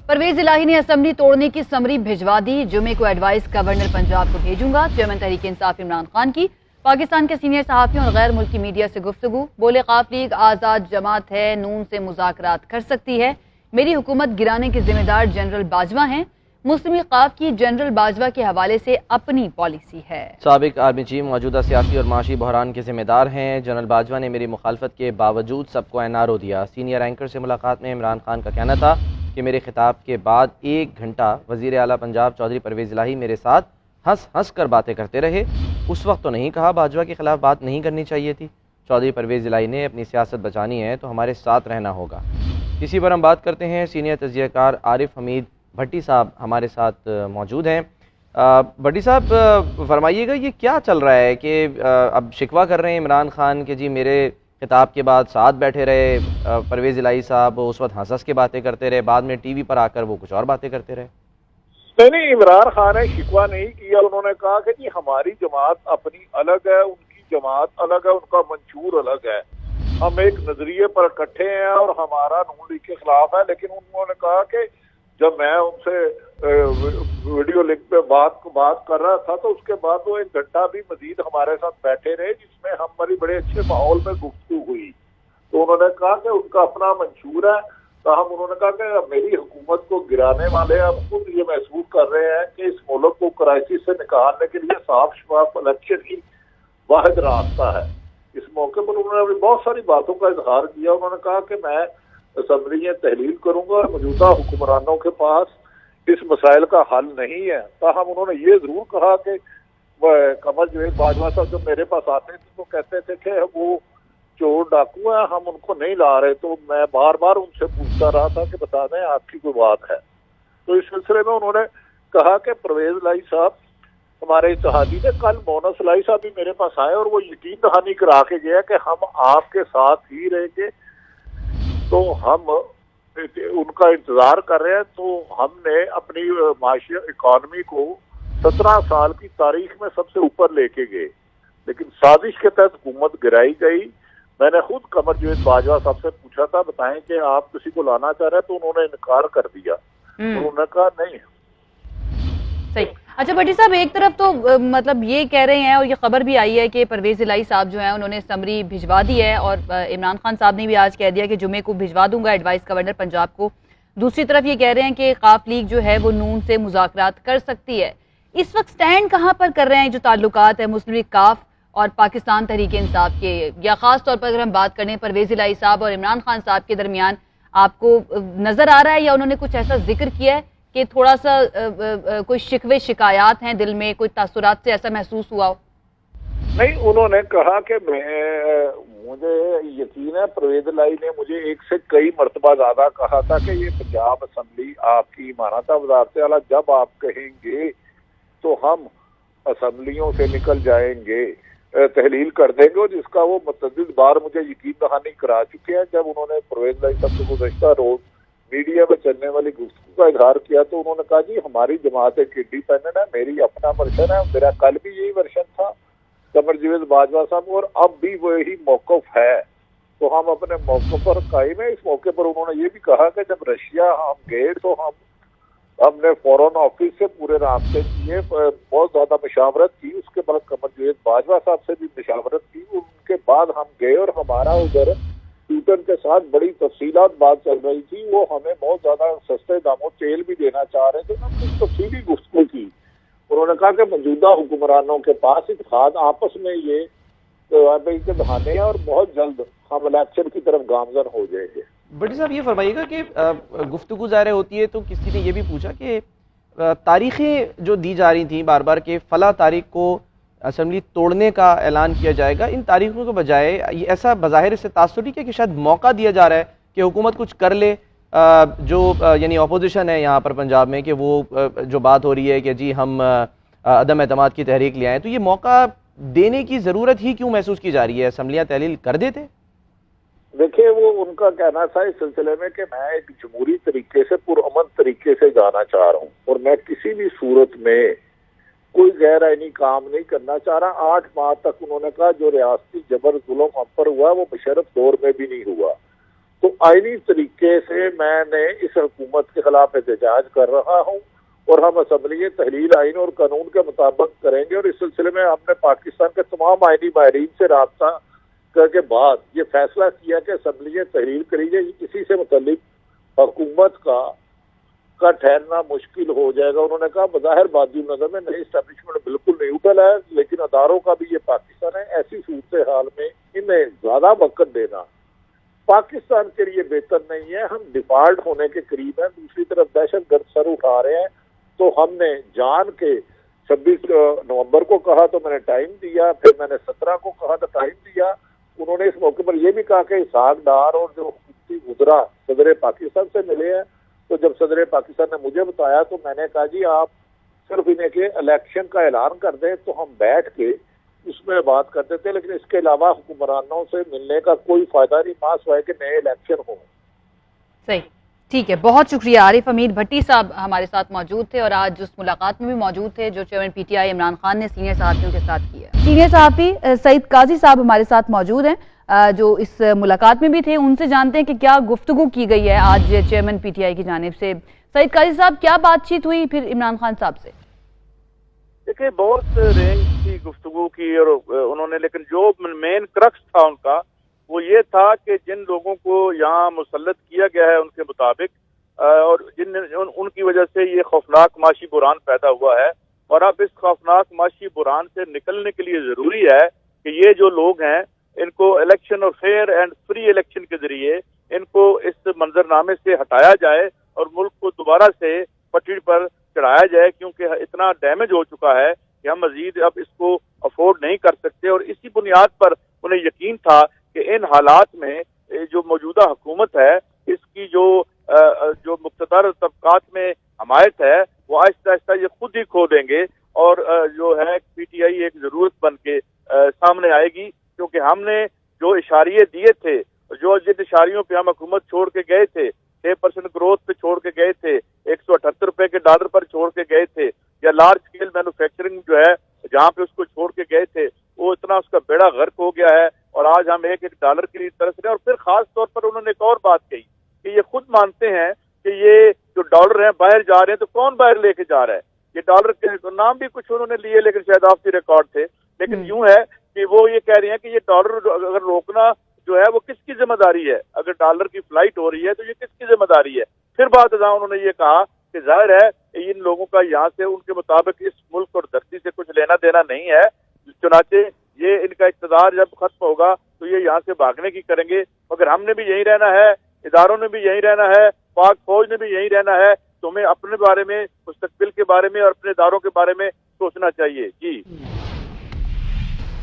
परवेज इलाही ने असम्बली तोड़ने की समरी भिजवा दी। जुमे को एडवाइस गवर्नर पंजाब को भेजूंगा। चेयरमैन तहरीक इंसाफ इमरान खान की पाकिस्तान के सीनियर सहाफ़ियों और गैर मुल्की मीडिया से गुफ्तगू। बोले क़ाफ लीग आज़ाद जमात है, नून से मुज़ाकरात कर सकती है। मेरी हुकूमत गिराने के जिम्मेदार जनरल बाजवा हैं। मुस्लिम लीग क़ाफ की जनरल बाजवा के हवाले से अपनी पॉलिसी है। साबिक आर्मी चीफ मौजूदा सियासी और माशी बहरान के जिम्मेदार हैं। जनरल बाजवा ने मेरी मुखालफत के बावजूद सबको एनआरओ दिया। सीनियर एंकर से मुलाकात में इमरान खान का कहना था कि मेरे खिताब के बाद 1 घंटा वज़ीर आला पंजाब चौधरी परवेज इलाही मेरे साथ हंस हंस कर बातें करते रहे। उस वक्त तो नहीं कहा बाजवा के खिलाफ बात नहीं करनी चाहिए थी। चौधरी परवेज इलाही ने अपनी सियासत बचानी है तो हमारे साथ रहना होगा। इसी पर हम बात करते हैं। सीनियर तज्ज़ियाकार आरिफ हमीद भट्टी साहब हमारे साथ मौजूद हैं। भट्टी साहब फरमाइएगा, ये क्या चल रहा है कि अब शिकवा कर रहे हैं इमरान खान के जी मेरे खिताब के बाद साथ बैठे रहे परवेज इलाही साहब, उस वक्त हंस हंस के बातें करते रहे, बाद में टीवी पर आकर वो कुछ और बातें करते रहे। नहीं, इमरान खान ने शिकवा नहीं किया। उन्होंने कहा कि जी हमारी जमात अपनी अलग है, उनकी जमात अलग है, उनका मंशूर अलग है, हम एक नजरिए पर इकट्ठे हैं और हमारा नून लीग के खिलाफ है। लेकिन उन्होंने कहा कि जब मैं उनसे वीडियो लिंक पे बात कर रहा था तो उसके बाद वो 1 घंटा भी मजीद हमारे साथ बैठे रहे, जिसमें हमारी बड़े अच्छे माहौल में गुफ्तगू हुई। तो उन्होंने कहा कि उनका अपना मंशूर है। तो हम उन्होंने कहा कि मेरी हुकूमत को गिराने वाले अब खुद ये महसूस कर रहे हैं कि इस मुल्क को क्राइसिस से निकालने के लिए साफ शफाफ इलेक्शन ही वाहिद रास्ता है। इस मौके पर उन्होंने बहुत सारी बातों का इजहार किया। उन्होंने कहा कि मैं असम्बली तहलील करूंगा और मौजूदा हुक्मरानों के पास इस मसाइल का हल नहीं है। ताहम उन्होंने ये जरूर कहा कि कमर जवेद बाजवा साहब जब मेरे पास आते थे तो कहते थे कि वो चोर डाकू हैं, हम उनको नहीं ला रहे। तो मैं बार बार उनसे पूछता रहा था कि बता दें आपकी कोई बात है। तो इस सिलसिले में उन्होंने कहा कि परवेज इलाही साहब हमारे इत्तेहादी थे। कल मोनस इलाही साहब भी मेरे पास आए और वो यकीन दहानी करा के गया कि हम आपके साथ ही रहेंगे। तो हम उनका इंतजार कर रहे हैं। तो हमने अपनी माशी इकॉनमी को 17 साल की तारीख में सबसे ऊपर लेके गए, लेकिन साजिश के तहत हुकूमत गिराई गई। मैंने खुद कमर जवेद बाजवा साहब से पूछा था बताएं कि आप किसी को लाना चाह रहे हैं, तो उन्होंने इनकार कर दिया। उन्होंने कहा नहीं। सही। अच्छा भट्टी साहब, एक तरफ तो मतलब ये कह रहे हैं और ये खबर भी आई है कि परवेज इलाही साहब जो है उन्होंने समरी भिजवा दी है और इमरान खान साहब ने भी आज कह दिया कि जुमे को भिजवा दूंगा एडवाइस गवर्नर पंजाब को। दूसरी तरफ ये कह रहे हैं कि क़ाफ लीग जो है वो नून से मुज़ाकरात कर सकती है। इस वक्त स्टैंड कहाँ पर कर रहे हैं जो ताल्लुकात है मुस्लिम लीग क़ाफ और पाकिस्तान तहरीक इंसाफ के, या खास तौर पर अगर हम बात करें परवेज इलाही साहब और इमरान खान साहब के दरमियान, आपको नजर आ रहा है या उन्होंने कुछ ऐसा जिक्र किया है कि थोड़ा सा कोई शिकवे शिकायत हैं दिल में, कोई तासुरात से ऐसा महसूस हुआ हो? नहीं, उन्होंने कहा कि मुझे यकीन है परवेज इलाही ने मुझे एक से कई मरतबा ज्यादा कहा था कि ये पंजाब असम्बली आपकी इमारत वज़ारत आला, जब आप कहेंगे तो हम असम्बलियों से निकल जाएंगे, तहलील कर देंगे। और जिसका वो मुतअद्दिद बार मुझे यकीन दहानी करा चुके हैं। जब उन्होंने परवेज इलाही साहब को गुज़श्ता रोज मीडिया में चलने वाली गुफ्तगू का इजहार किया तो उन्होंने कहा जी हमारी जमात एक इंडिपेंडेंट है, मेरी अपना वर्शन है। मेरा कल भी यही वर्शन था कमर जवेद बाजवा साहब, और अब भी वही मौक़िफ़ है। तो हम अपने मौक़िफ़ पर कायम है। इस मौके पर उन्होंने ये भी कहा कि जब रशिया हम गए तो हमने फॉरेन ऑफिस से पूरे रास्ते किए, बहुत ज्यादा मशावरत की। उसके बाद कमर जवेद बाजवा साहब से भी मशावरत की। उनके बाद हम गए और हमारा उधर ट्यूटन के साथ बड़ी तफसीलात बात चल रही थी। वो हमें बहुत ज्यादा सस्ते दामों तेल भी देना चाह रहे थे। हमने तफसीली गुफ्तगू की। उन्होंने कहा कि मौजूदा हुक्मरानों के पास इत्तेहाद आपस में ये बहाने हैं और बहुत जल्द हम इलेक्शन की तरफ गामजन हो जाएंगे। भट्टी साहब ये फरमाइएगा कि गुफ्तगू ज़ाहिर होती है तो किसी ने ये भी पूछा कि तारीखें जो दी जा रही थी बार बार के फला तारीख को असम्बली तोड़ने का ऐलान किया जाएगा, इन तारीखों के बजाय ये ऐसा बज़ाहिर इससे तासुर है कि शायद मौका दिया जा रहा है कि हुकूमत कुछ कर ले, जो यानी अपोजिशन है यहाँ पर पंजाब में, कि वो जो बात हो रही है कि जी हम अदम एतमाद की तहरीक ले आए, तो ये मौका देने की ज़रूरत ही क्यों महसूस की जा रही है? असम्बलियाँ तहलील कर देते। देखिए, वो उनका कहना था इस सिलसिले में कि मैं एक जमहूरी तरीके से पुरअमन तरीके से जाना चाह रहा हूँ और मैं किसी भी सूरत में कोई गैर आईनी काम नहीं करना चाह रहा। 8 माह तक उन्होंने कहा जो रियासती जबर जुल्म हम पर हुआ वो मुशर्रफ दौर में भी नहीं हुआ। تو آئینی طریقے سے میں نے اس حکومت کے خلاف احتجاج کر رہا ہوں اور ہم اسمبلی تحلیل آئین اور قانون کے مطابق کریں گے، اور اس سلسلے میں ہم نے پاکستان کے تمام آئینی ماہرین سے رابطہ کر کے بعد یہ فیصلہ کیا کہ اسمبلی تحلیل کری جائے، اسی سے متعلق حکومت کا ٹھہرنا مشکل ہو جائے گا۔ انہوں نے کہا بظاہر بادی نظر میں نئی اسٹیبلشمنٹ بالکل نیوٹرل ہے، لیکن اداروں کا بھی یہ پاکستان ہے، ایسی صورتحال میں انہیں زیادہ وقت دینا پاکستان کے لیے بہتر نہیں ہے۔ ہم ڈیفالٹ ہونے کے قریب ہیں، دوسری طرف دہشت گرد سر اٹھا رہے ہیں، تو ہم نے جان کے 26 نومبر کو کہا تو میں نے ٹائم دیا، پھر میں نے 17 کو کہا تو ٹائم دیا۔ انہوں نے اس موقع پر یہ بھی کہا کہ اسحاق ڈار اور جو حکومتی وزراء صدر پاکستان سے ملے ہیں، تو جب صدر پاکستان نے مجھے بتایا تو میں نے کہا جی آپ صرف انہیں کے الیکشن کا اعلان کر دیں تو ہم بیٹھ کے اس میں بات کرتے تھے، لیکن اس کے علاوہ حکمرانوں سے ملنے کا کوئی فائدہ نہیں، پاس ہوا ہے کہ نئے الیکشن ہوں۔ صحیح، ٹھیک ہے، بہت شکریہ۔ عارف حمید بھٹی صاحب ہمارے ساتھ موجود تھے اور آج اس ملاقات میں بھی موجود تھے جو chairman P T I Imran Khan نے سینئر صحافیوں کے ساتھ کی ہے۔ سینئر صحافی سعید قاضی صاحب ہمارے ساتھ موجود ہیں جو اس ملاقات میں بھی تھے، ان سے جانتے ہیں کہ کیا گفتگو کی گئی ہے آج چیئرمین پی ٹی آئی کی جانب سے۔ سعید قاضی صاحب، کیا بات چیت ہوئی پھر عمران خان صاحب سے؟ دیکھیں بہت رینج کی گفتگو کی اور انہوں نے، لیکن جو مین کرکس تھا ان کا وہ یہ تھا کہ جن لوگوں کو یہاں مسلط کیا گیا ہے ان کے مطابق اور ان کی وجہ سے یہ خوفناک معاشی بحران پیدا ہوا ہے، اور اب اس خوفناک معاشی بحران سے نکلنے کے لیے ضروری ہے کہ یہ جو لوگ ہیں ان کو الیکشن اور فیئر اینڈ فری الیکشن کے ذریعے ان کو اس منظرنامے سے ہٹایا جائے اور ملک کو دوبارہ سے پٹڑی پر چڑھایا جائے، کیونکہ اتنا ڈیمیج ہو چکا ہے کہ ہم مزید اب اس کو افورڈ نہیں کر سکتے۔ اور اسی بنیاد پر انہیں یقین تھا کہ ان حالات میں جو موجودہ حکومت ہے اس کی جو مقتدر طبقات میں حمایت ہے وہ آہستہ آہستہ یہ خود ہی کھو دیں گے، اور جو ہے پی ٹی آئی ایک ضرورت بن کے سامنے آئے گی، کیونکہ ہم نے جو اشاریے دیے تھے، جن اشاریوں پہ ہم حکومت چھوڑ کے گئے تھے، 6% گروتھ پہ چھوڑ کے گئے تھے، 178 روپے کے ڈالر پر چھوڑ کے گئے تھے، یا لارج اسکیل مینوفیکچرنگ جو ہے جہاں پہ اس کو چھوڑ کے گئے تھے، وہ اتنا اس کا بیڑا غرق ہو گیا ہے، اور آج ہم ایک ڈالر کے لیے ترس رہے ہیں۔ اور پھر خاص طور پر انہوں نے ایک اور بات کہی کہ یہ خود مانتے ہیں کہ یہ جو ڈالر ہیں باہر جا رہے ہیں، تو کون باہر لے کے جا رہا ہے؟ یہ ڈالر کے نام بھی کچھ انہوں نے لیے لیکن شاید آف دی ریکارڈ تھے، لیکن یوں ہے کہ وہ یہ کہہ رہے ہیں کہ یہ ڈالر اگر روکنا جو ہے وہ کس کی ذمہ داری ہے؟ اگر ڈالر کی فلائٹ ہو رہی ہے تو یہ کس کی ذمہ داری ہے؟ پھر بعد ازاں انہوں نے یہ کہا کہ ظاہر ہے ان لوگوں کا یہاں سے ان کے مطابق اس ملک اور دھرتی سے کچھ لینا دینا نہیں ہے، چنانچہ یہ ان کا اقتدار جب ختم ہوگا تو یہ یہاں سے بھاگنے کی کریں گے، مگر ہم نے بھی یہیں رہنا ہے، اداروں نے بھی یہیں رہنا ہے، پاک فوج نے بھی یہیں رہنا ہے، تو ہمیں اپنے بارے میں، مستقبل کے بارے میں اور اپنے اداروں کے بارے میں سوچنا چاہیے۔ جی